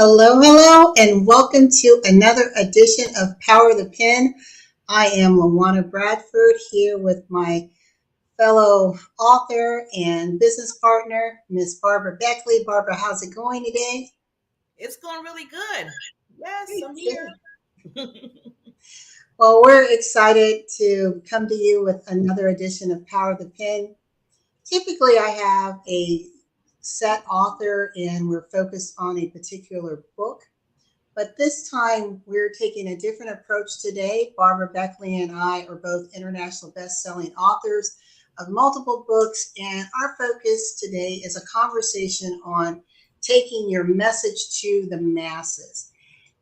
Hello, hello, and welcome to another edition of Power the Pen. I am LaWanna Bradford here with my fellow author and business partner, Miss Barbara Beckley. Barbara, how's it going today? It's going really good. Yes, Great, I'm here. good. Well, we're excited to come to you with another edition of Power the Pen. Typically, I have a set author and we're focused on a particular book. But this time, we're taking a different approach today. Barbara Beckley and I are both international best-selling authors of multiple books, and our focus today is a conversation on taking your message to the masses.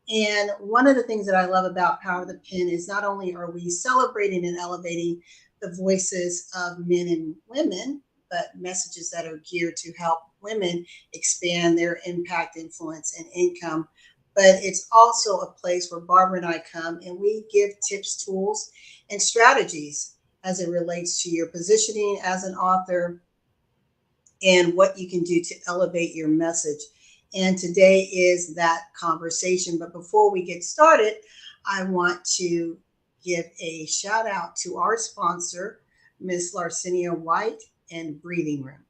And one of the things that I love about Power of the Pen is not only are we celebrating and elevating the voices of men and women, but messages that are geared to help women expand their impact, influence, and income. But it's also a place where Barbara and I come and we give tips, tools, and strategies as it relates to your positioning as an author and what you can do to elevate your message. And today is that conversation. But before we get started, I want to give a shout out to our sponsor, Miss Larcinia White and Breathing Room.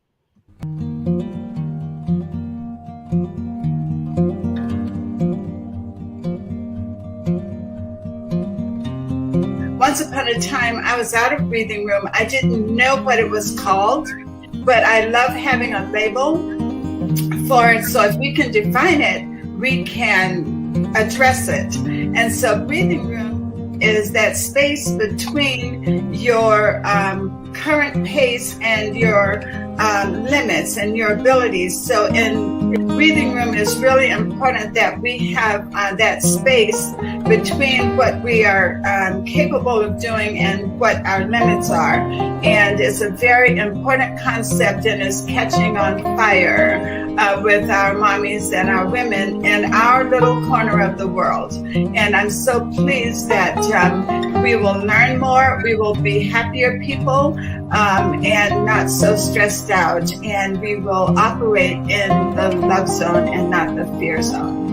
Once upon a time, I was out of breathing room. I didn't know what it was called, but I love having a label for it. So if we can define it, we can address it. And so breathing room is that space between your current pace and your limits and your abilities. So in breathing room, it's really important that we have that space between what we are capable of doing and what our limits are. And it's a very important concept and is catching on fire with our mommies and our women in our little corner of the world. And I'm so pleased that we will learn more, we will be happier people, and not so stressed out, and we will operate in the love zone and not the fear zone.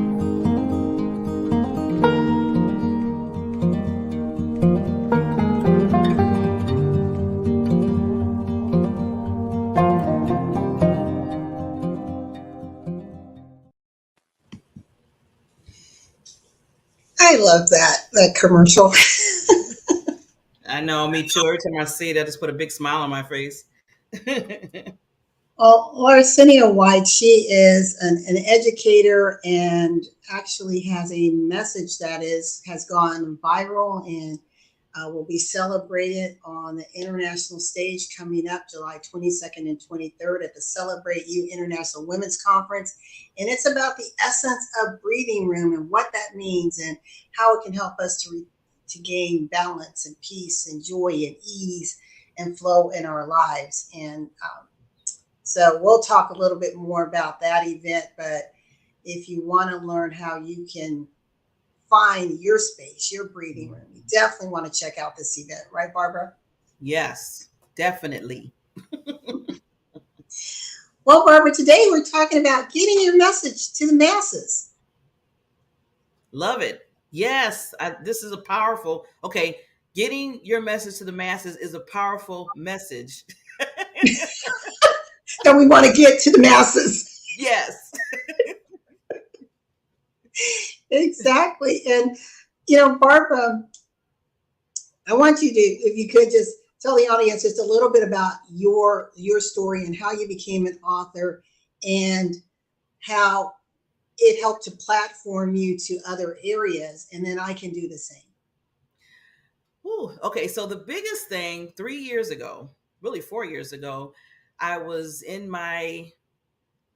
I love that commercial. I know, me too. Every time I see it, I just put a big smile on my face. Well, Larcinia White, she is an educator and actually has a message that has gone viral and will be celebrated on the international stage coming up July 22nd and 23rd at the Celebrate You International Women's Conference. And it's about the essence of breathing room and what that means and how it can help us to gain balance and peace and joy and ease and flow in our lives. And so we'll talk a little bit more about that event. But if you want to learn how you can find your space, your breathing room, you definitely want to check out this event, right, Barbara? Yes, definitely. Well, Barbara, today we're talking about getting your message to the masses. Love it. Yes, this is a powerful, okay, getting your message to the masses is a powerful message. And we want to get to the masses. Yes. Exactly. And, Barbara, I want you to, if you could just tell the audience just a little bit about your story and how you became an author and how it helped to platform you to other areas. And then I can do the same. Ooh, okay, so the biggest thing 3 years ago, really 4 years ago, I was in my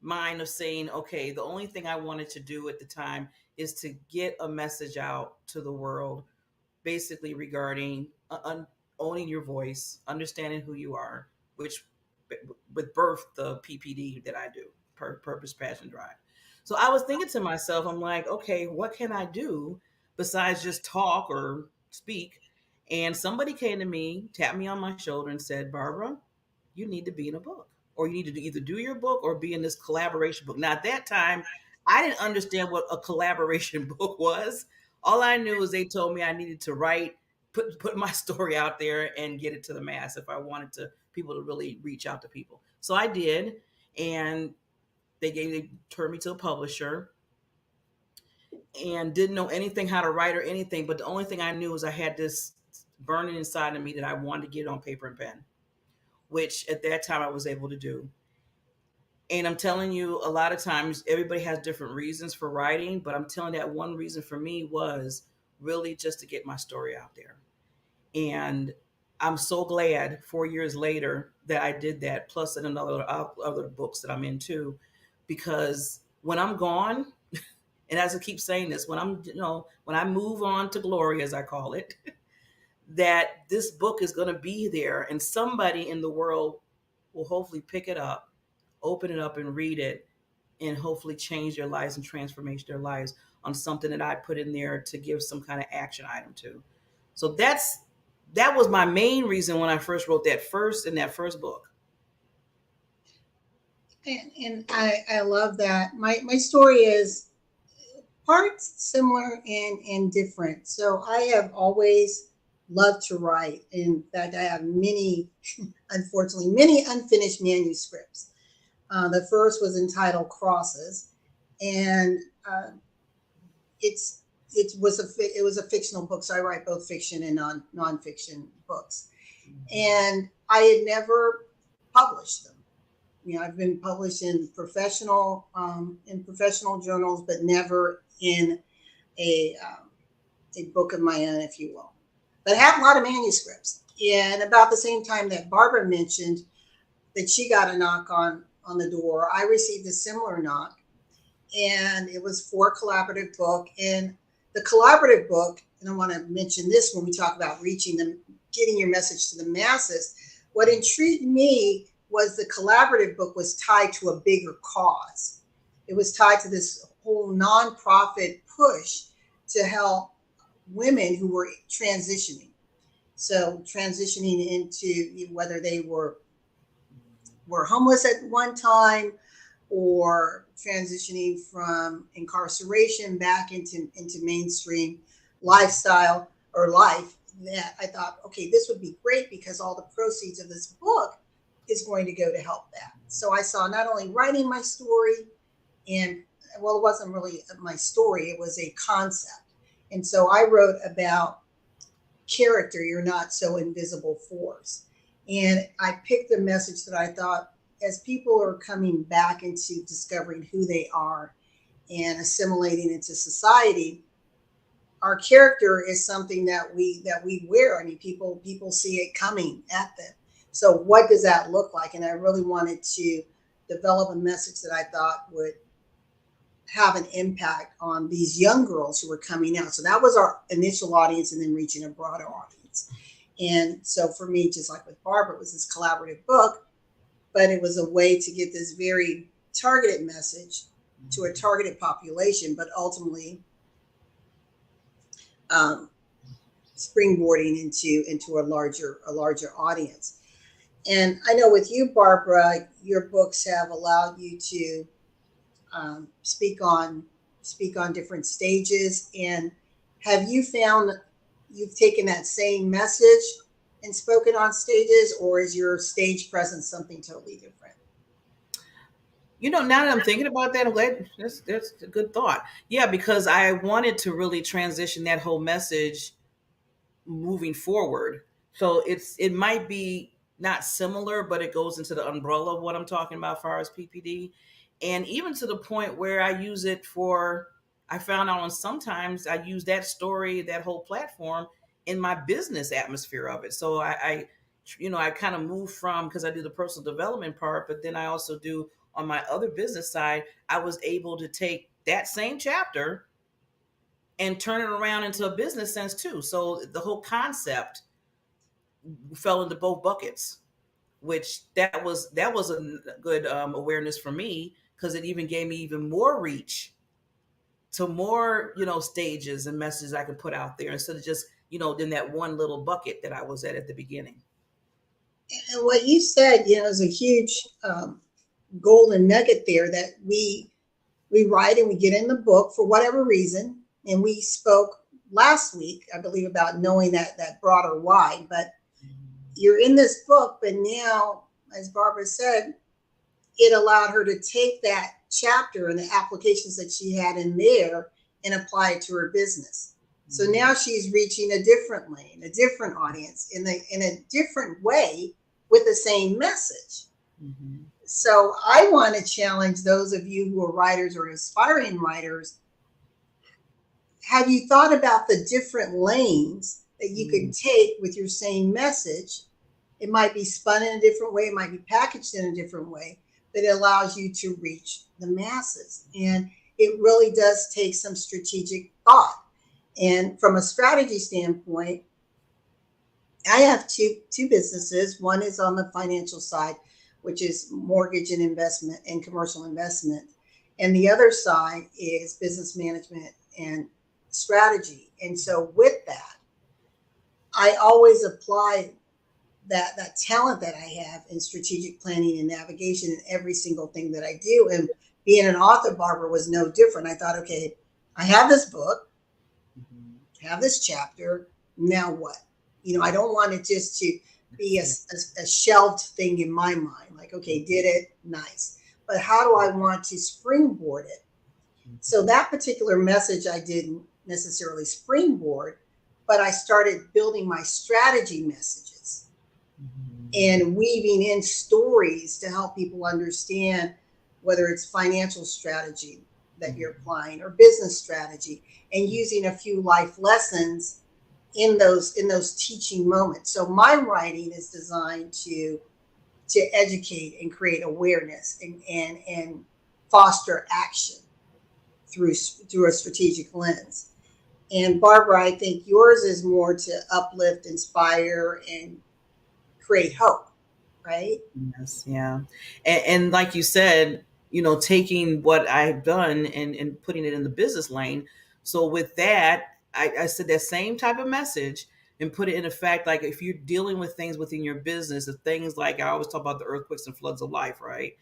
mind of saying, okay, the only thing I wanted to do at the time is to get a message out to the world, basically regarding owning your voice, understanding who you are, which with birth the PPD that I do, purpose, passion, drive. So I was thinking to myself, I'm like, okay, what can I do besides just talk or speak? And somebody came to me, tapped me on my shoulder, and said, Barbara, you need to be in a book, or you need to either do your book or be in this collaboration book. Now, at that time, I didn't understand what a collaboration book was. All I knew is they told me I needed to write, put my story out there and get it to the mass if I wanted to people to really reach out to people. So I did, and they turned me to a publisher, and didn't know anything how to write or anything. But the only thing I knew was I had this burning inside of me that I wanted to get it on paper and pen, which at that time I was able to do. And I'm telling you, a lot of times everybody has different reasons for writing, but I'm telling you that one reason for me was really just to get my story out there. And I'm so glad 4 years later that I did that, plus in another other books that I'm into, because when I'm gone, and as I keep saying this, when when I move on to glory, as I call it, that this book is going to be there, and somebody in the world will hopefully pick it up, open it up, and read it, and hopefully change their lives and transformation their lives on something that I put in there to give some kind of action item to. So that was my main reason when I first wrote that first book. And I love that. My story is parts similar and different. So I have always loved to write. In fact, I have many, unfortunately, many unfinished manuscripts. The first was entitled Crosses, and it's it was a fictional book. So I write both fiction and nonfiction books, and I had never published them. You know, I've been published in professional journals, but never in a book of my own, if you will. But I have a lot of manuscripts. And about the same time that Barbara mentioned that she got a knock on the door, I received a similar knock, and it was for a collaborative book. And the collaborative book, and I want to mention this when we talk about reaching them, getting your message to the masses. What intrigued me was the collaborative book was tied to a bigger cause. It was tied to this whole nonprofit push to help women who were transitioning. So transitioning into whether they were homeless at one time or transitioning from incarceration back into mainstream lifestyle or life, that I thought, okay, this would be great because all the proceeds of this book is going to go to help that. So I saw not only writing my story, and well, it wasn't really my story, it was a concept. And so I wrote about character, you're not so invisible force. And I picked a message that I thought, as people are coming back into discovering who they are and assimilating into society, our character is something that we wear. I mean, people see it coming at them. So what does that look like? And I really wanted to develop a message that I thought would have an impact on these young girls who were coming out. So that was our initial audience, and then reaching a broader audience. And so for me, just like with Barbara, it was this collaborative book, but it was a way to get this very targeted message to a targeted population, but ultimately um, springboarding into a larger audience. And I know with you, Barbara, your books have allowed you to speak on different stages. And have you found you've taken that same message and spoken on stages, or is your stage presence something totally different? Now that I'm thinking about that, I'm glad that's a good thought. Yeah, because I wanted to really transition that whole message moving forward. So it might be not similar, but it goes into the umbrella of what I'm talking about as far as PPD. And even to the point where I use it for, I found out on sometimes I use that story, that whole platform in my business atmosphere of it. So I kind of move from, because I do the personal development part, but then I also do on my other business side, I was able to take that same chapter and turn it around into a business sense too. So the whole concept fell into both buckets, which that was a good awareness for me, because it even gave me even more reach to more stages and messages I could put out there instead of just in that one little bucket that I was at the beginning. And what you said, is a huge golden nugget there, that we We write and we get in the book for whatever reason. And we spoke last week, I believe, about knowing that broader why. But you're in this book, but now, as Barbara said, it allowed her to take that chapter and the applications that she had in there and apply it to her business. So now she's reaching a different lane, a different audience in a different way with the same message. Mm-hmm. So I want to challenge those of you who are writers or aspiring writers. Have you thought about the different lanes that you could take with your same message? It might be spun in a different way, it might be packaged in a different way, but it allows you to reach the masses. And it really does take some strategic thought. And from a strategy standpoint, I have two businesses. One is on the financial side, which is mortgage and investment and commercial investment. And the other side is business management and strategy. And so with that, I always apply that talent that I have in strategic planning and navigation in every single thing that I do. And being an author, Barbara, was no different. I thought, okay, I have this book, have this chapter. Now what? I don't want it just to be a shelved thing in my mind. Like, okay, did it, nice. But how do I want to springboard it? So that particular message I didn't necessarily springboard, but I started building my strategy messages and weaving in stories to help people understand whether it's financial strategy that you're applying or business strategy, and using a few life lessons in those teaching moments. So my writing is designed to educate and create awareness and foster action through a strategic lens. And Barbara, I think yours is more to uplift, inspire, and create hope, right? Yes, yeah. And like you said, taking what I've done and putting it in the business lane. So with that, I said that same type of message and put it in effect. Like if you're dealing with things within your business, the things like I always talk about the earthquakes and floods of life, right?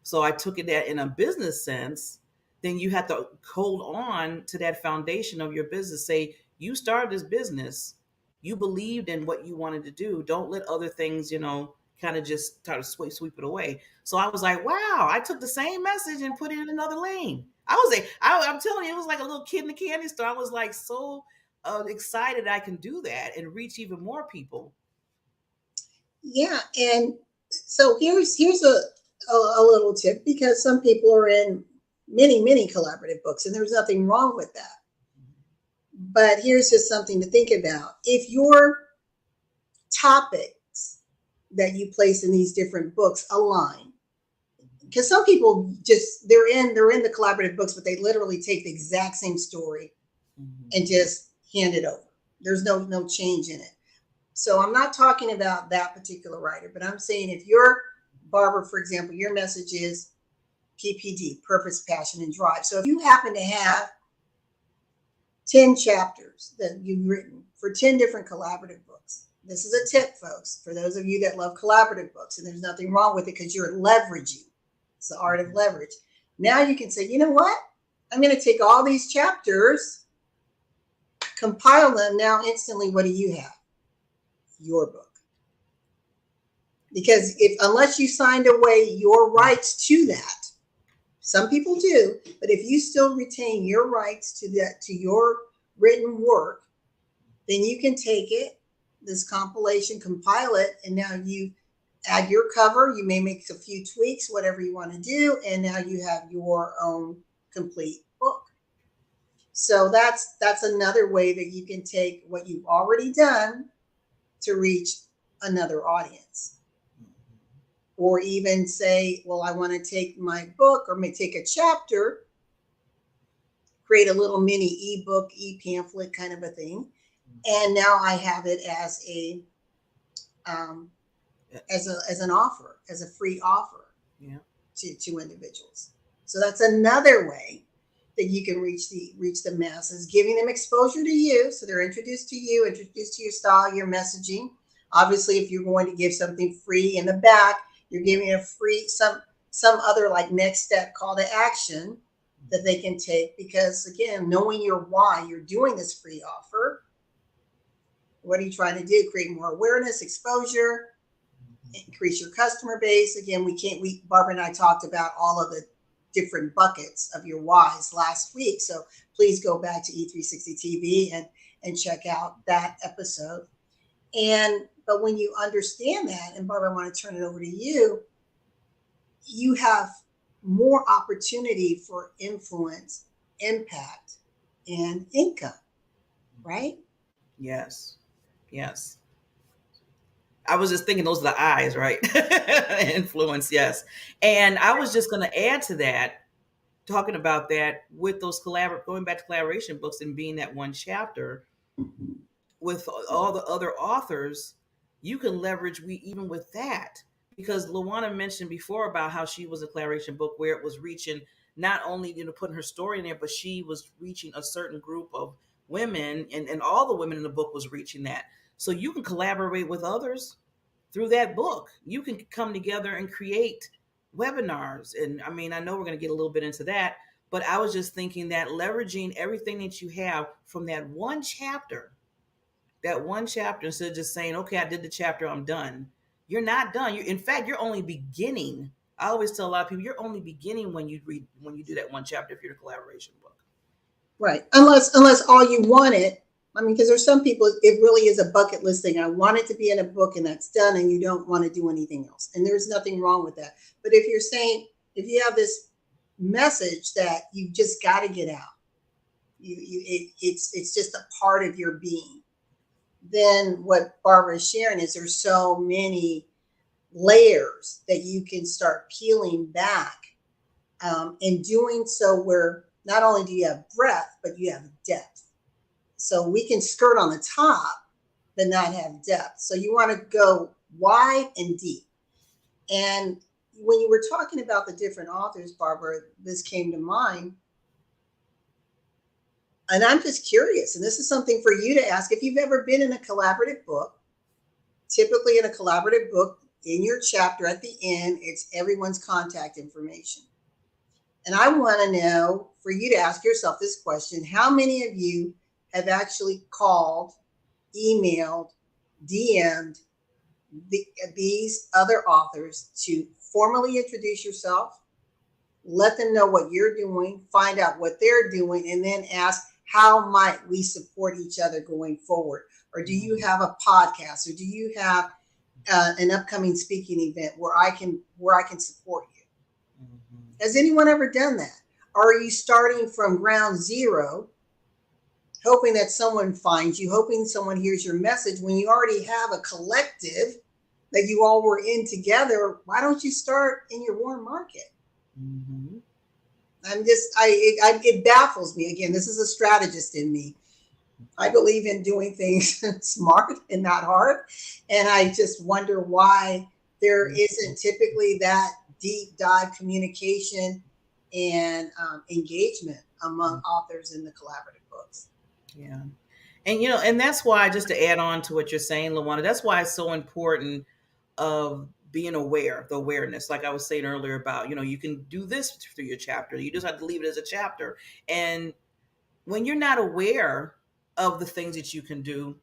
So I took it that in a business sense, then you have to hold on to that foundation of your business. Say you started this business, you believed in what you wanted to do. Don't let other things, kind of just try to sweep it away. So I was like, wow, I took the same message and put it in another lane. I'm telling you, it was like a little kid in the candy store. I was like so excited I can do that and reach even more people. Yeah, and so here's a little tip, because some people are in many collaborative books, and there's nothing wrong with that. But here's just something to think about. If your topics that you place in these different books align, because some people just they're in the collaborative books, but they literally take the exact same story and just hand it over. There's no change in it. So I'm not talking about that particular writer, but I'm saying if you're Barbara, for example, your message is PPD, purpose, passion, and drive. So if you happen to have 10 chapters that you've written for 10 different collaborative books, this is a tip, folks, for those of you that love collaborative books, and there's nothing wrong with it because you're leveraging. It's the art of leverage. Now you can say, you know what? I'm going to take all these chapters, compile them. Now instantly, what do you have? Your book. Because unless you signed away your rights to that, some people do, but if you still retain your rights to your written work, then you can take it, this compilation, compile it, and now you add your cover. You may make a few tweaks, whatever you want to do, and now you have your own complete book. So that's another way that you can take what you've already done to reach another audience. Or even say, well, I want to take my book or may take a chapter, create a little mini ebook, e-pamphlet kind of a thing, and now I have it as a as an offer, as a free offer, Yeah. to individuals. So that's another way that you can reach the masses, giving them exposure to you, so they're introduced to you, introduced to your style, your messaging. Obviously, if you're going to give something free in the back, you're giving a free some other like next step call to action, that they can take, because again, knowing your why you're doing this free offer. What are you trying to do? Create more awareness, exposure, increase your customer base. Again, we Barbara and I talked about all of the different buckets of your whys last week. So please go back to E360 TV and check out that episode. And but when you understand that, and Barbara, I want to turn it over to you, you have more opportunity for influence, impact, and income, right? Yes. Yes. I was just thinking those are the eyes, right? Influence, yes. And I was just going to add to that, talking about that with those going back to collaboration books and being that one chapter with all the other authors, you can leverage we even with that, because LaWanna mentioned before about how she was a collaboration book where it was reaching not only putting her story in there, but she was reaching a certain group of women, and all the women in the book was reaching that. So you can collaborate with others through that book. You can come together and create webinars. And I mean, I know we're going to get a little bit into that, but I was just thinking that leveraging everything that you have from that one chapter, instead of just saying, okay, I did the chapter, I'm done. You're not done. In fact, you're only beginning. I always tell a lot of people, you're only beginning when you do that one chapter if you're a collaboration book. Right. Unless all you wanted, I mean, because there's some people, it really is a bucket list thing. I want it to be in a book and that's done, and you don't want to do anything else. And there's nothing wrong with that. But if you're saying, if you have this message that you just got to get out, it's just a part of your being. Then what Barbara is sharing is there's so many layers that you can start peeling back, and doing so where not only do you have breadth, but you have depth. So we can skirt on the top, but not have depth. So you want to go wide and deep. And when you were talking about the different authors, Barbara, this came to mind. And I'm just curious, and this is something for you to ask. If you've ever been in a collaborative book, typically in a collaborative book, in your chapter at the end, it's everyone's contact information. And I want to know, for you to ask yourself this question: how many of you have actually called, emailed, DM'd these other authors to formally introduce yourself, let them know what you're doing, find out what they're doing, and then ask, how might we support each other going forward? Or do you have a podcast, or do you have an upcoming speaking event where I can support you? Mm-hmm. Has anyone ever done that? Or are you starting from ground zero, hoping that someone finds you, hoping someone hears your message, when you already have a collective that you all were in together? Why don't you start in your warm market? Mm-hmm. It baffles me. Again, this is a strategist in me. I believe in doing things smart and not hard. And I just wonder why there isn't typically that deep dive communication and engagement among authors in the collaborative books. Yeah. And that's why, just to add on to what you're saying, LaWanna, that's why it's so important of being aware, the awareness, like I was saying earlier about, you can do this through your chapter. You just have to leave it as a chapter. And when you're not aware of the things that you can do,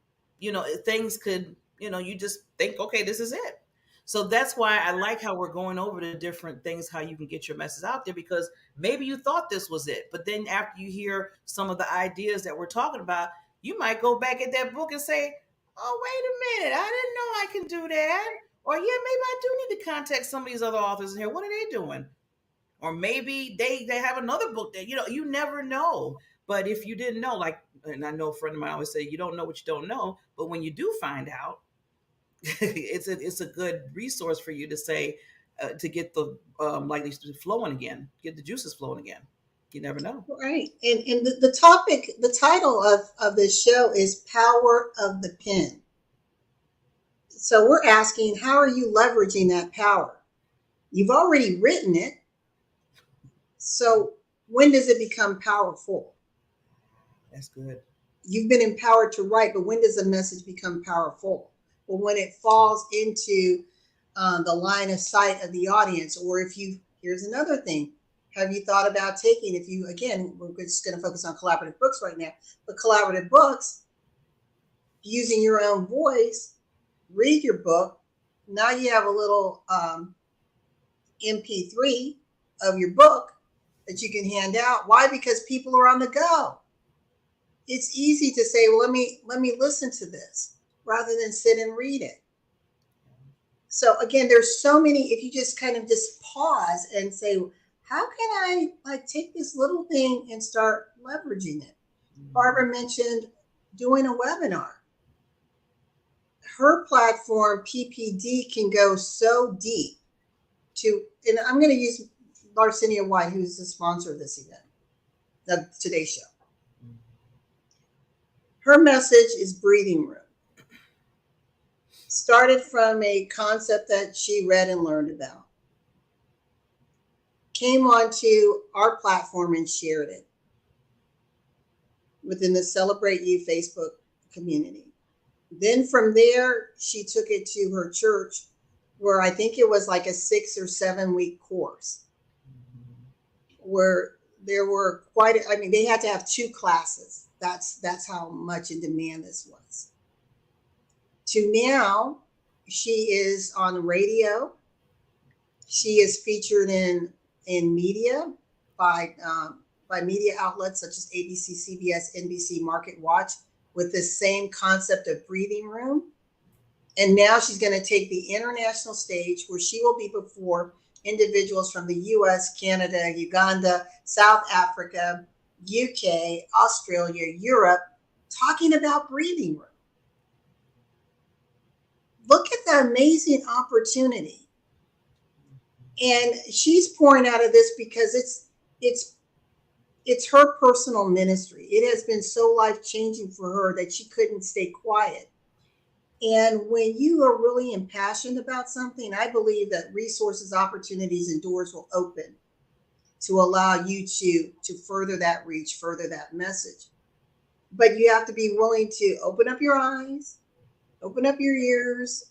things could, you just think, okay, this is it. So that's why I like how we're going over the different things, how you can get your message out there, because maybe you thought this was it. But then after you hear some of the ideas that we're talking about, you might go back at that book and say, oh, wait a minute, I didn't know I can do that. Or, yeah, maybe I do need to contact some of these other authors in here. What are they doing? Or maybe they have another book that, you never know. But if you didn't know, like, and I know a friend of mine always say, you don't know what you don't know. But when you do find out, it's a good resource for you to say, to get the like flowing again, get the juices flowing again. You never know. Right. And the title of this show is Power of the Pen. So we're asking, how are you leveraging that power? You've already written it. So when does it become powerful? That's good. You've been empowered to write, but when does a message become powerful? Well, when it falls into the line of sight of the audience, or here's another thing. Have you thought about taking, if you, again, we're just going to focus on collaborative books right now, but collaborative books, using your own voice, read your book. Now you have a little MP3 of your book that you can hand out. Why? Because people are on the go. It's easy to say, well, let me listen to this rather than sit and read it. So again, there's so many, if you just kind of just pause and say, how can I like take this little thing and start leveraging it? Barbara mentioned doing a webinar. Her platform, PPD, can go so deep to, and I'm going to use Larcinia White, who's the sponsor of this event, of today's show. Her message is breathing room. Started from a concept that she read and learned about. Came onto our platform and shared it within the Celebrate You Facebook community. Then from there, she took it to her church, where I think it was like a 6 or 7 week course, where there were I mean, they had to have 2 classes. That's how much in demand this was. To now, she is on radio. She is featured in media by media outlets such as ABC, CBS, NBC, Market Watch, with this same concept of breathing room. And now she's going to take the international stage, where she will be before individuals from the US, Canada, Uganda, South Africa, UK, Australia, Europe, talking about breathing room. Look at the amazing opportunity. And she's pouring out of this because it's her personal ministry. It has been so life-changing for her that she couldn't stay quiet. And when you are really impassioned about something, I believe that resources, opportunities, and doors will open to allow you to further that reach, further that message. But you have to be willing to open up your eyes, open up your ears,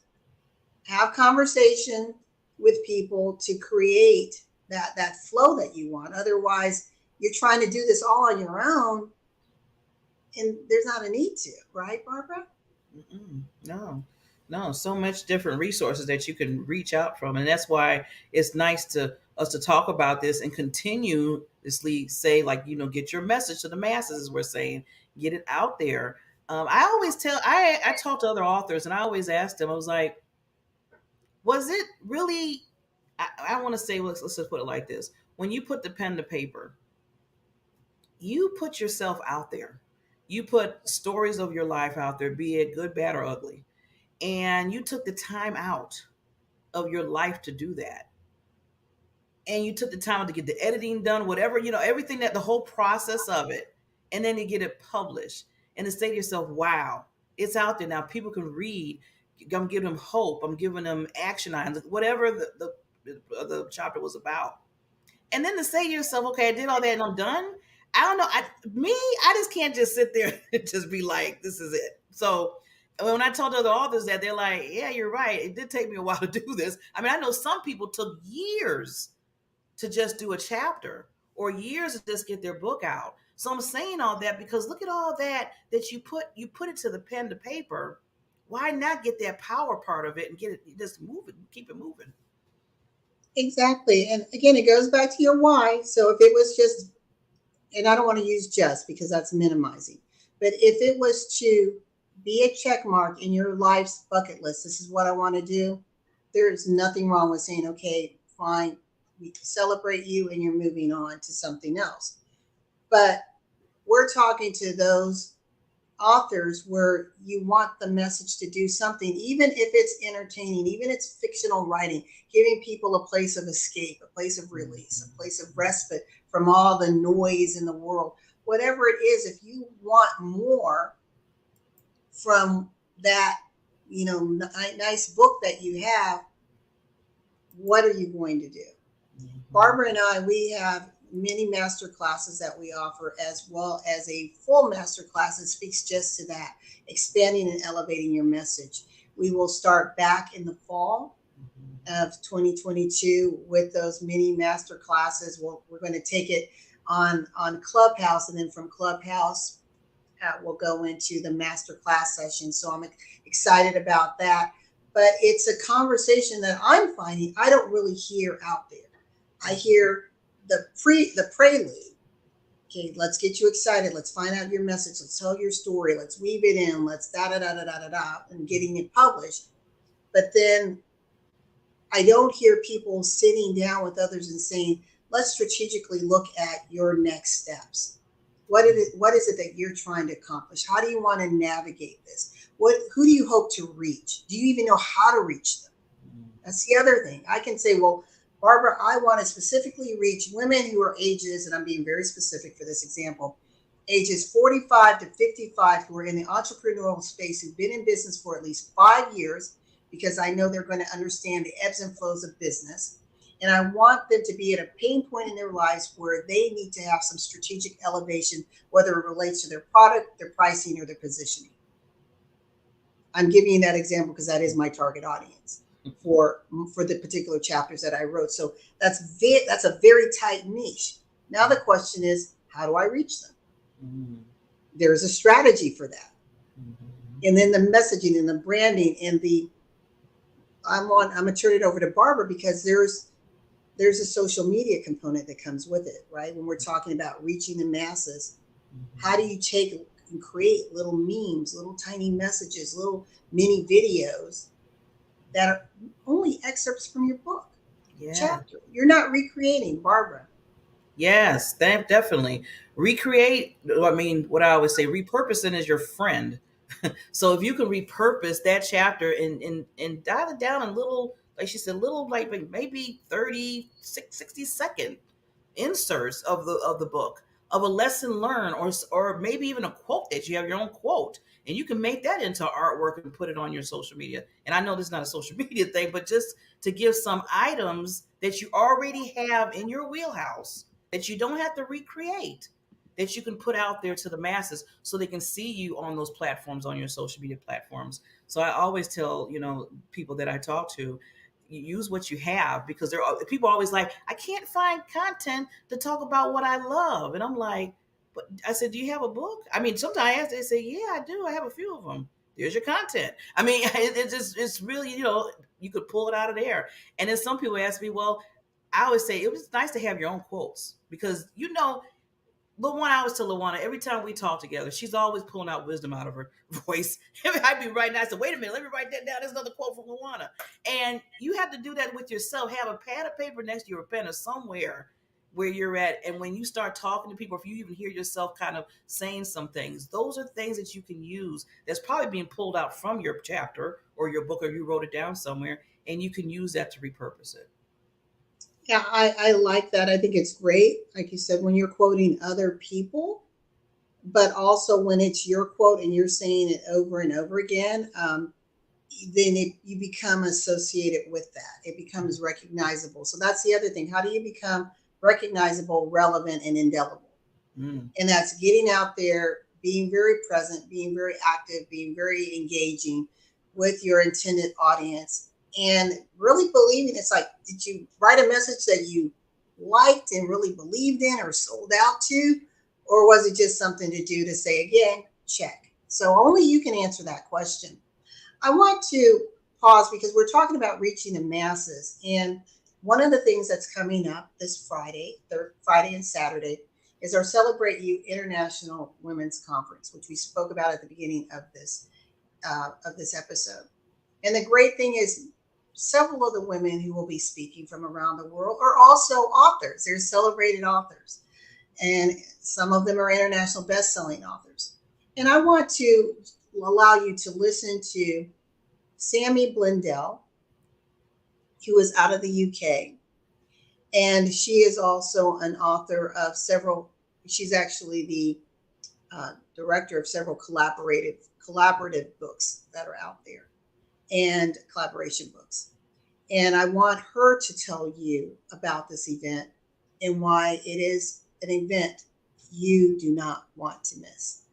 have conversation with people to create that flow that you want. Otherwise, you're trying to do this all on your own, and there's not a need to, right, Barbara? No, so much different resources that you can reach out from, and that's why it's nice to us to talk about this and continuously say, like, get your message to the masses, as we're saying, get it out there. I always I talk to other authors, and I always ask them, I was like, was it really? I want to say, let's just put it like this: when you put the pen to paper, you put yourself out there. You put stories of your life out there, be it good, bad, or ugly. And you took the time out of your life to do that. And you took the time to get the editing done, whatever, everything, that the whole process of it. And then to get it published and to say to yourself, wow, it's out there now. People can read. I'm giving them hope. I'm giving them action items, whatever the chapter was about. And then to say to yourself, okay, I did all that and I'm done. I don't know. I just can't just sit there and just be like, this is it. So when I told other authors that, they're like, yeah, you're right. It did take me a while to do this. I mean, I know some people took years to just do a chapter, or years to just get their book out. So I'm saying all that because look at all that you put it to the pen to paper. Why not get that power part of it and get it, just move it, keep it moving? Exactly. And again, it goes back to your why. So if it was just, and I don't want to use just because that's minimizing, but if it was to be a check mark in your life's bucket list, this is what I want to do, there's nothing wrong with saying, okay, fine, we celebrate you and you're moving on to something else. But we're talking to those authors where you want the message to do something, even if it's entertaining, even if it's fictional writing, giving people a place of escape, a place of release, a place of respite from all the noise in the world. Whatever it is, if you want more from that, nice book that you have, what are you going to do? Barbara and I, we have many master classes that we offer, as well as a full master class that speaks just to that, expanding and elevating your message. We will start back in the fall. of 2022 with those mini master classes. We're going to take it on Clubhouse, and then from Clubhouse, we'll go into the master class session. So I'm excited about that. But it's a conversation that I'm finding I don't really hear out there. I hear the prelude. Okay, let's get you excited. Let's find out your message. Let's tell your story. Let's weave it in. Let's da da da da da da da, and getting it published. But then I don't hear people sitting down with others and saying, let's strategically look at your next steps. What is it that you're trying to accomplish? How do you want to navigate this? Who do you hope to reach? Do you even know how to reach them? That's the other thing. I can say, well, Barbara, I want to specifically reach women who are ages, and I'm being very specific for this example, ages 45 to 55 who are in the entrepreneurial space, who've been in business for at least 5 years, because I know they're going to understand the ebbs and flows of business. And I want them to be at a pain point in their lives where they need to have some strategic elevation, whether it relates to their product, their pricing, or their positioning. I'm giving you that example because that is my target audience for the particular chapters that I wrote. So that's a very tight niche. Now the question is, how do I reach them? Mm-hmm. There's a strategy for that. Mm-hmm. And then the messaging and the branding and I'm gonna turn it over to Barbara because there's a social media component that comes with it, right? When we're talking about reaching the masses, how do you take and create little memes, little tiny messages, little mini videos that are only excerpts from your book chapter? You're not recreating, Barbara. Yes, definitely. Recreate, I mean, what I always say, repurposing is your friend. So if you can repurpose that chapter and dial it down in little, like she said, little like maybe 30, 60-second inserts of the book of a lesson learned, or maybe even a quote that you have your own quote, and you can make that into artwork and put it on your social media. And I know this is not a social media thing, but just to give some items that you already have in your wheelhouse that you don't have to recreate, that you can put out there to the masses so they can see you on those platforms, on your social media platforms. So I always tell, people that I talk to, use what you have, because people are always like, I can't find content to talk about what I love. And I'm like, but I said, do you have a book? I mean, sometimes they say, yeah, I do. I have a few of them. There's your content. I mean, it's really, you could pull it out of there. And then some people ask me, well, I always say it was nice to have your own quotes because, LaWanna, I always tell LaWanna, every time we talk together, she's always pulling out wisdom out of her voice. I'd be writing, I said, wait a minute, let me write that down. There's another quote from LaWanna. And you have to do that with yourself. Have a pad of paper next to you or a pen or somewhere where you're at. And when you start talking to people, if you even hear yourself kind of saying some things, those are things that you can use that's probably being pulled out from your chapter or your book, or you wrote it down somewhere, and you can use that to repurpose it. Yeah, I like that. I think it's great. Like you said, when you're quoting other people, but also when it's your quote and you're saying it over and over again, then you become associated with that. It becomes recognizable. So that's the other thing. How do you become recognizable, relevant, and indelible? And that's getting out there, being very present, being very active, being very engaging with your intended audience, and really believing. It's like, did you write a message that you liked and really believed in or sold out to? Or was it just something to do to say, again, check? So only you can answer that question. I want to pause because we're talking about reaching the masses. And one of the things that's coming up this Friday and Saturday, is our Celebrate You International Women's Conference, which we spoke about at the beginning of this episode. And the great thing is, several of the women who will be speaking from around the world are also authors. They're celebrated authors. And some of them are international best-selling authors. And I want to allow you to listen to Sammy Blundell, who is out of the UK. And she is also an author of she's actually the director of several collaborative books that are out there, and collaboration books. And I want her to tell you about this event and why it is an event you do not want to miss.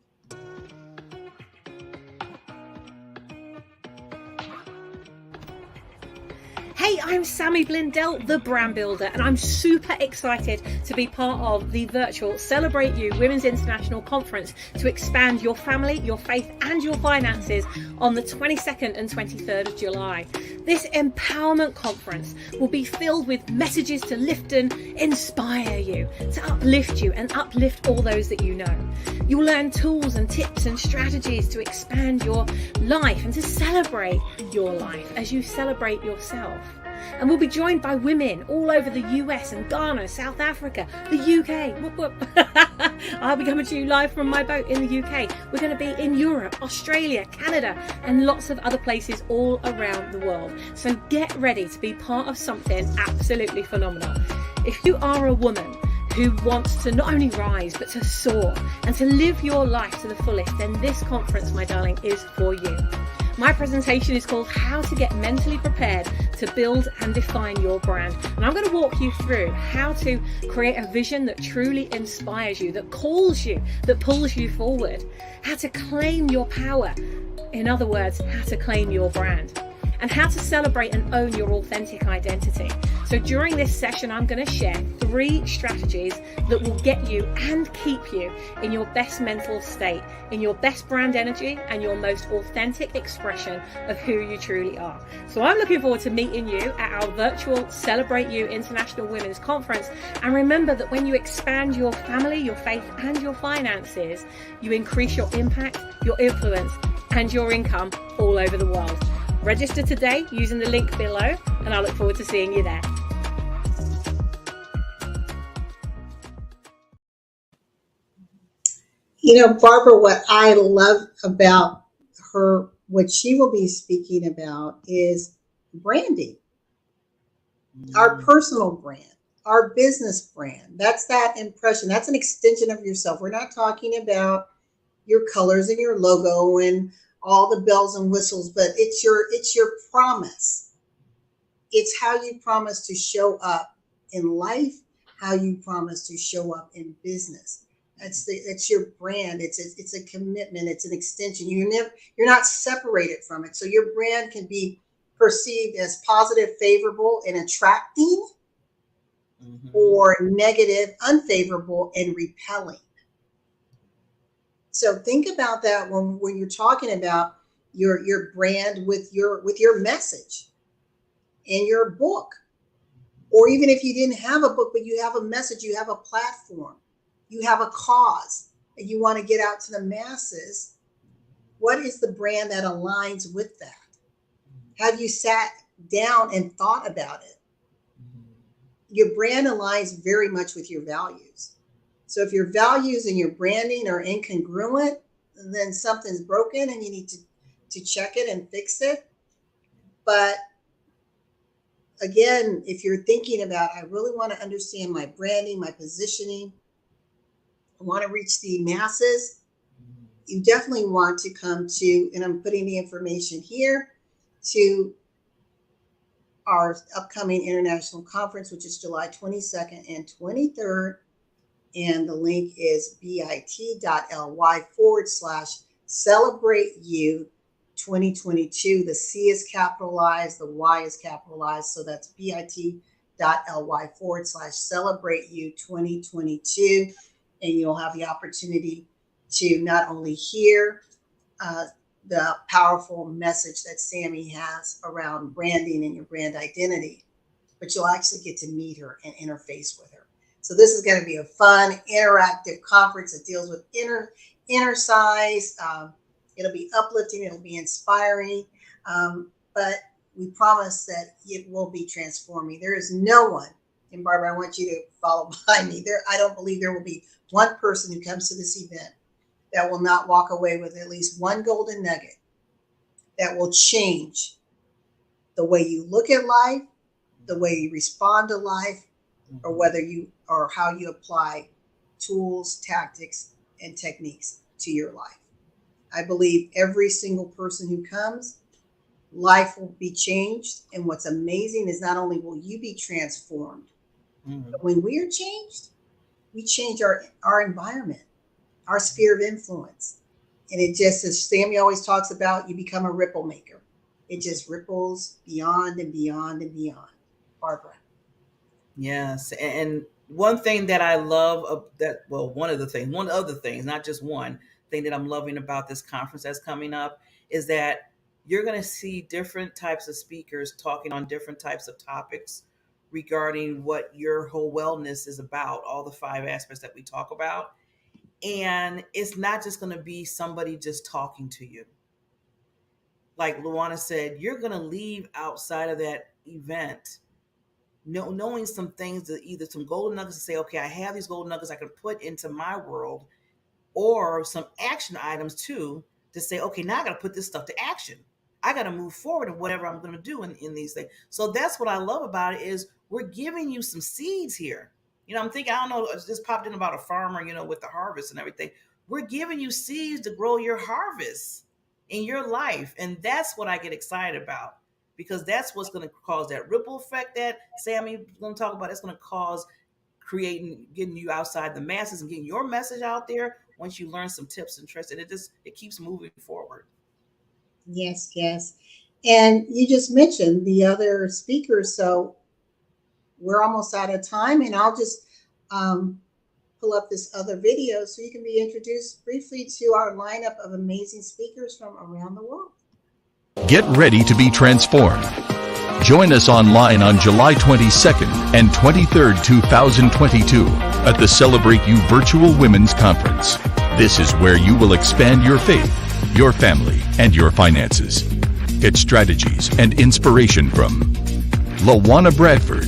Hey Hey, I'm Sammy Blindell, the brand builder, and I'm super excited to be part of the virtual Celebrate You Women's International Conference to expand your family, your faith, and your finances on the 22nd and 23rd of July. This empowerment conference will be filled with messages to lift and inspire you, to uplift you and uplift all those that you know. You'll learn tools and tips and strategies to expand your life and to celebrate your life as you celebrate yourself. And we'll be joined by women all over the US and Ghana, South Africa, the UK. Whoop, whoop. I'll be coming to you live from my boat in the UK. We're going to be in Europe, Australia, Canada, and lots of other places all around the world. So get ready to be part of something absolutely phenomenal. If you are a woman who wants to not only rise, but to soar and to live your life to the fullest, then this conference, my darling, is for you. My presentation is called How to Get Mentally Prepared to Build and Define Your Brand. And I'm going to walk you through how to create a vision that truly inspires you, that calls you, that pulls you forward, how to claim your power. In other words, how to claim your brand, and how to celebrate and own your authentic identity. So during this session, I'm going to share 3 strategies that will get you and keep you in your best mental state, in your best brand energy, and your most authentic expression of who you truly are. So I'm looking forward to meeting you at our virtual Celebrate You International Women's Conference. And remember that when you expand your family, your faith, and your finances, you increase your impact, your influence, and your income all over the world. Register today using the link below, and I look forward to seeing you there. You know, Barbara, what I love about her, what she will be speaking about is branding, our personal brand, our business brand. That's that impression. That's an extension of yourself. We're not talking about your colors and your logo and all the bells and whistles, but it's your promise. It's how you promise to show up in life, how you promise to show up in business. It's your brand. It's a commitment. It's an extension. You're not separated from it. So your brand can be perceived as positive, favorable, and attracting, or negative, unfavorable, and repelling. So think about that when you're talking about your brand with your message in your book, or even if you didn't have a book but you have a message, you have a platform, you have a cause, and you want to get out to the masses. What is the brand that aligns with that? Have you sat down and thought about it? Your brand aligns very much with your values. So if your values and your branding are incongruent, then something's broken and you need to check it and fix it. But again, if you're thinking about, I really want to understand my branding, my positioning, I want to reach the masses, you definitely want to come to, and I'm putting the information here, to our upcoming international conference, which is July 22nd and 23rd. And the link is bit.ly/celebrate you 2022. The C is capitalized, the Y is capitalized. So that's bit.ly/celebrate you 2022. And you'll have the opportunity to not only hear the powerful message that Sammy has around branding and your brand identity, but you'll actually get to meet her and interface with her. So this is going to be a fun, interactive conference that deals with inner size. It'll be uplifting. It'll be inspiring. But we promise that it will be transforming. There is no one, and Barbara, I want you to follow behind me. I don't believe there will be one person who comes to this event that will not walk away with at least one golden nugget that will change the way you look at life, the way you respond to life, or or how you apply tools, tactics, and techniques to your life. I believe every single person who comes, life will be changed. And what's amazing is not only will you be transformed, but when we are changed, we change our environment, our sphere of influence. And it just, as Sammy always talks about, you become a ripple maker. it just ripples beyond and beyond and beyond. Barbara. Yes, and one thing that I love that, well, one of the things, not just one thing that I'm loving about this conference that's coming up is that you're going to see different types of speakers talking on different types of topics regarding what your whole wellness is about, all the 5 aspects that we talk about. And it's not just going to be somebody just talking to you. Like LaWanna said, you're going to leave outside of that event knowing some things, that either some golden nuggets to say, okay, I have these golden nuggets I can put into my world, or some action items too to say, okay, now I got to put this stuff to action. I got to move forward in whatever I'm going to do in these things. So that's what I love about it is we're giving you some seeds here. I'm thinking, I don't know, it just popped in about a farmer, with the harvest and everything. We're giving you seeds to grow your harvest in your life. And that's what I get excited about, because that's what's going to cause that ripple effect that Sammy's going to talk about. It's going to cause getting you outside the masses and getting your message out there once you learn some tips and tricks. And it keeps moving forward. Yes, yes. And you just mentioned the other speakers, so we're almost out of time, and I'll just pull up this other video so you can be introduced briefly to our lineup of amazing speakers from around the world. Get ready to be transformed. Join us online on July 22nd and 23rd, 2022 at the Celebrate You Virtual Women's Conference. This is where you will expand your faith, your family, and your finances. Get strategies and inspiration from LaWanna Bradford,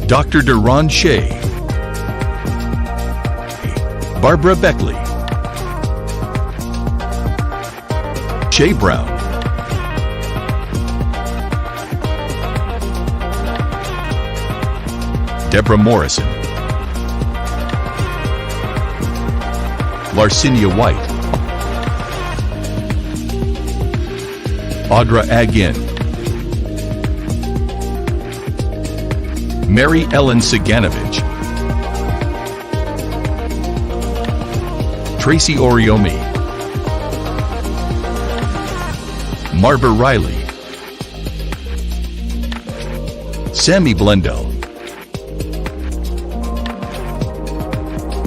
Dr. Duran Shea, Barbara Beckley, Shea Brown, Deborah Morrison, Larcinia White, Audra Agin, Mary Ellen Siganovich, Tracy Oriomi, Marva Riley, Sammy Blendell,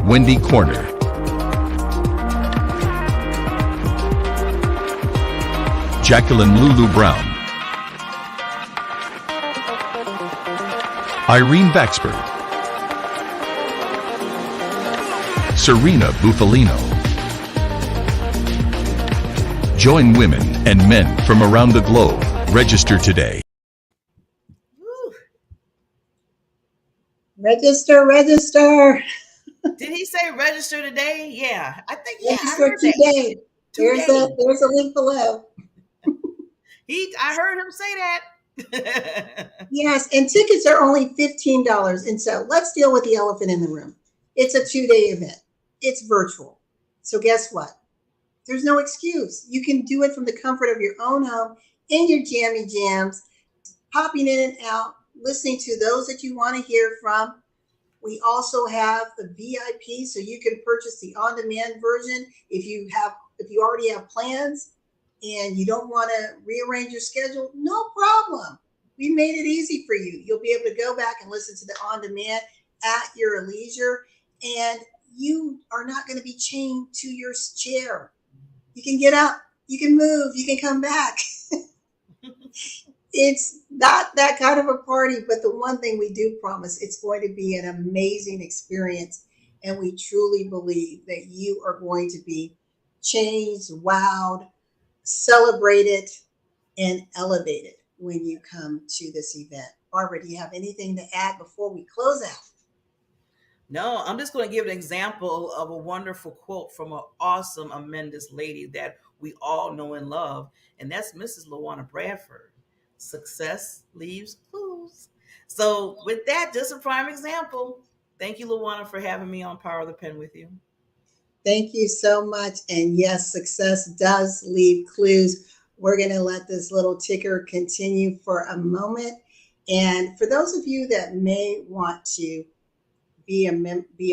Wendy Corner, Jacqueline Lulu Brown, Irene Baxford, Serena Bufalino. Join women and men from around the globe. Register today. Woo. Register. Did he say register today? Yeah, I think, yeah, I Register heard that. today. There's a link below. I heard him say that. Yes, and tickets are only $15. And so let's deal with the elephant in the room. It's a 2-day event. It's virtual. So guess what? There's no excuse. You can do it from the comfort of your own home, in your jammy jams, popping in and out, listening to those that you want to hear from. We also have the VIP, so you can purchase the on-demand version if you already have plans and you don't want to rearrange your schedule. No problem. We made it easy for you. You'll be able to go back and listen to the on-demand at your leisure, and you are not going to be chained to your chair. You can get up, you can move, you can come back. It's not that kind of a party, but the one thing we do promise, it's going to be an amazing experience. And we truly believe that you are going to be changed, wowed, celebrated, and elevated when you come to this event. Barbara, do you have anything to add before we close out? No, I'm just going to give an example of a wonderful quote from an awesome, tremendous lady that we all know and love, and that's Mrs. LaWanna Bradford. Success leaves clues. So with that, just a prime example. Thank you, LaWanna, for having me on Power of the Pen with you. Thank you so much. And yes, success does leave clues. We're going to let this little ticker continue for a moment. And for those of you that may want to be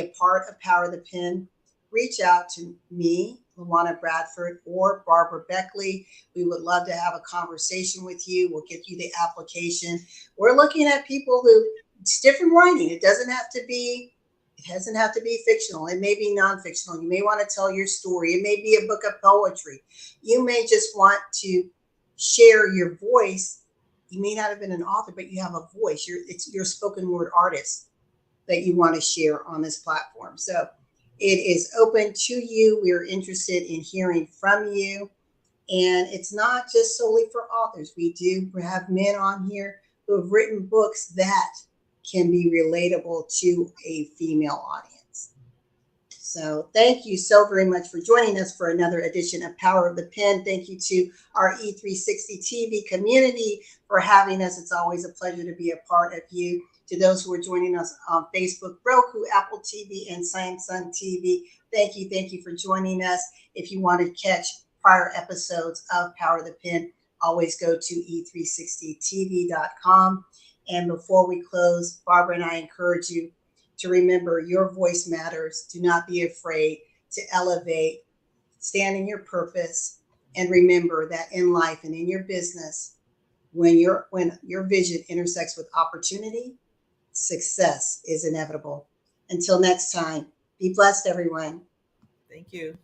a part of Power of the Pen, reach out to me LaWanna Bradford or Barbara Beckley. We would love to have a conversation with you. We'll get you the application. We're looking at people who, it's different writing. It doesn't have to be, it doesn't have to be fictional. It may be non-fictional. You may want to tell your story. It may be a book of poetry. You may just want to share your voice. You may not have been an author, but you have a voice. You're a spoken word artist that you want to share on this platform. So it is open to you. We're interested in hearing from you. And it's not just solely for authors. We do have men on here who have written books that can be relatable to a female audience. So thank you so very much for joining us for another edition of Power of the Pen. Thank you to our E360 TV community for having us. It's always a pleasure to be a part of you. To those who are joining us on Facebook, Roku, Apple TV, and Samsung TV, thank you for joining us. If you want to catch prior episodes of Power of the Pen, always go to e360tv.com. And before we close, Barbara and I encourage you to remember your voice matters. Do not be afraid to elevate, stand in your purpose, and remember that in life and in your business, when your vision intersects with opportunity, success is inevitable. Until next time, be blessed, everyone. Thank you.